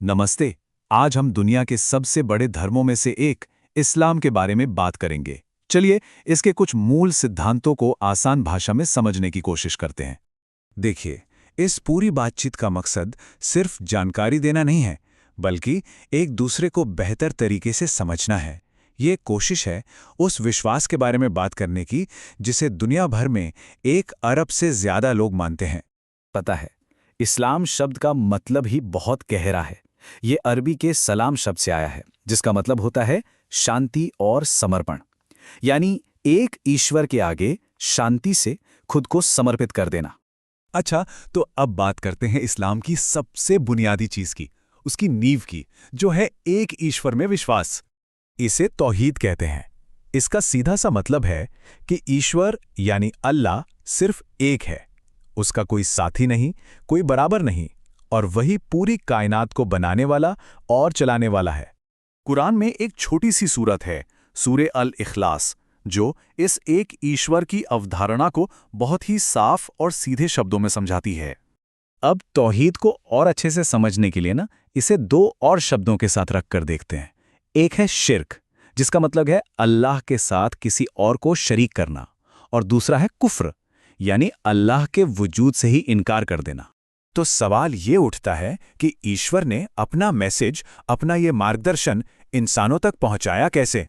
नमस्ते। आज हम दुनिया के सबसे बड़े धर्मों में से एक इस्लाम के बारे में बात करेंगे। चलिए इसके कुछ मूल सिद्धांतों को आसान भाषा में समझने की कोशिश करते हैं। देखिए, इस पूरी बातचीत का मकसद सिर्फ जानकारी देना नहीं है, बल्कि एक दूसरे को बेहतर तरीके से समझना है। ये कोशिश है उस विश्वास के बारे में बात करने की जिसे दुनिया भर में 1 अरब से ज्यादा लोग मानते हैं। पता है, इस्लाम शब्द का मतलब ही बहुत गहरा है। ये अरबी के सलाम शब्द से आया है, जिसका मतलब होता है शांति और समर्पण। यानी एक ईश्वर के आगे शांति से खुद को समर्पित कर देना। अच्छा, तो अब बात करते हैं इस्लाम की सबसे बुनियादी चीज की, उसकी नींव की, जो है एक ईश्वर में विश्वास। इसे तौहीद कहते हैं। इसका सीधा सा मतलब है कि ईश्वर यानी अल्लाह सिर्फ एक है, उसका कोई साथी नहीं, कोई बराबर नहीं, और वही पूरी कायनात को बनाने वाला और चलाने वाला है। कुरान में एक छोटी सी सूरत है, सूरे अल इखलास, जो इस एक ईश्वर की अवधारणा को बहुत ही साफ और सीधे शब्दों में समझाती है। अब तौहीद को और अच्छे से समझने के लिए इसे 2 और शब्दों के साथ रखकर देखते हैं। एक है शिर्क, जिसका मतलब है अल्लाह के साथ किसी और को शरीक करना, और दूसरा है कुफ्र, यानी अल्लाह के वजूद से ही इनकार कर देना। तो सवाल ये उठता है कि ईश्वर ने अपना मैसेज, अपना ये मार्गदर्शन इंसानों तक पहुंचाया कैसे?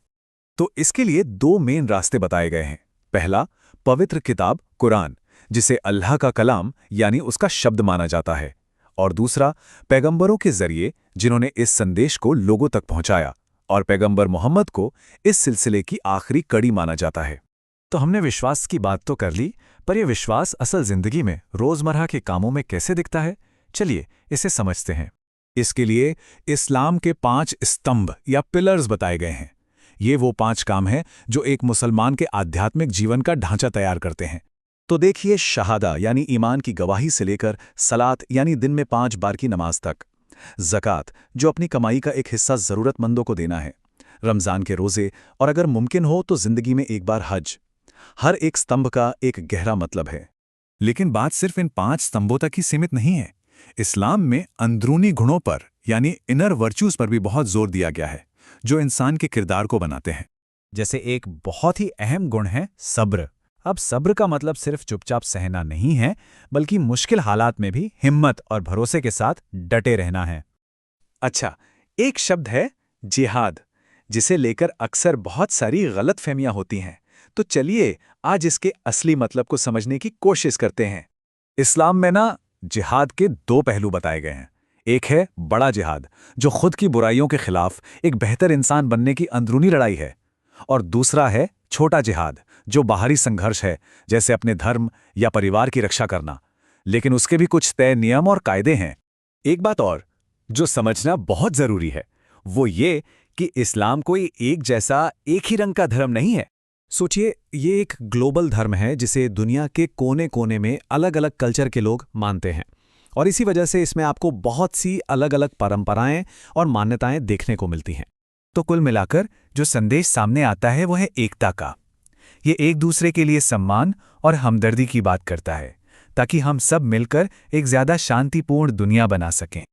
तो इसके लिए 2 मेन रास्ते बताए गए हैं। पहला, पवित्र किताब कुरान, जिसे अल्लाह का कलाम यानी उसका शब्द माना जाता है, और दूसरा, पैगंबरों के जरिए जिन्होंने इस संदेश को लोगों तक पहुंचाया, और पैगंबर मोहम्मद को इस सिलसिले की आखिरी कड़ी माना जाता है। तो हमने विश्वास की बात तो कर ली, पर यह विश्वास असल जिंदगी में रोजमर्रा के कामों में कैसे दिखता है? चलिए इसे समझते हैं। इसके लिए इस्लाम के 5 स्तंभ या पिलर्स बताए गए हैं। ये वो 5 काम हैं जो एक मुसलमान के आध्यात्मिक जीवन का ढांचा तैयार करते हैं। तो देखिए, शहादा यानी ईमान की गवाही से लेकर सलात यानी दिन में 5 बार की नमाज तक, ज़कात जो अपनी कमाई का एक हिस्सा ज़रूरतमंदों को देना है, रमज़ान के रोज़े, और अगर मुमकिन हो तो ज़िंदगी में एक बार हज। हर एक स्तंभ का एक गहरा मतलब है। लेकिन बात सिर्फ इन 5 स्तंभों तक ही सीमित नहीं है। इस्लाम में अंदरूनी गुणों पर यानी इनर वर्च्यूज पर भी बहुत जोर दिया गया है, जो इंसान के किरदार को बनाते हैं। जैसे एक बहुत ही अहम गुण है सब्र। अब सब्र का मतलब सिर्फ चुपचाप सहना नहीं है, बल्कि मुश्किल हालात में भी हिम्मत और भरोसे के साथ डटे रहना है। अच्छा, एक शब्द है जिहाद, जिसे लेकर अक्सर बहुत सारी गलतफहमियां होती हैं। तो चलिए आज इसके असली मतलब को समझने की कोशिश करते हैं। इस्लाम में जिहाद के 2 पहलू बताए गए हैं। एक है बड़ा जिहाद, जो खुद की बुराइयों के खिलाफ एक बेहतर इंसान बनने की अंदरूनी लड़ाई है, और दूसरा है छोटा जिहाद, जो बाहरी संघर्ष है, जैसे अपने धर्म या परिवार की रक्षा करना, लेकिन उसके भी कुछ तय नियम और कायदे हैं। एक बात और जो समझना बहुत जरूरी है, वो ये कि इस्लाम कोई एक जैसा, एक ही रंग का धर्म नहीं है। सोचिए, ये एक ग्लोबल धर्म है जिसे दुनिया के कोने-कोने में अलग-अलग कल्चर के लोग मानते हैं, और इसी वजह से इसमें आपको बहुत सी अलग-अलग परंपराएं और मान्यताएं देखने को मिलती हैं। तो कुल मिलाकर जो संदेश सामने आता है वो है एकता का। ये एक दूसरे के लिए सम्मान और हमदर्दी की बात करता है, ताकि हम सब मिलकर एक ज्यादा शांतिपूर्ण दुनिया बना सकें।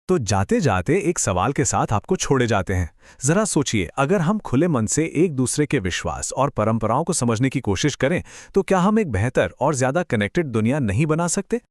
तो जाते जाते एक सवाल के साथ आपको छोड़े जाते हैं। जरा सोचिए, अगर हम खुले मन से एक दूसरे के विश्वास और परंपराओं को समझने की कोशिश करें, तो क्या हम एक बेहतर और ज्यादा कनेक्टेड दुनिया नहीं बना सकते?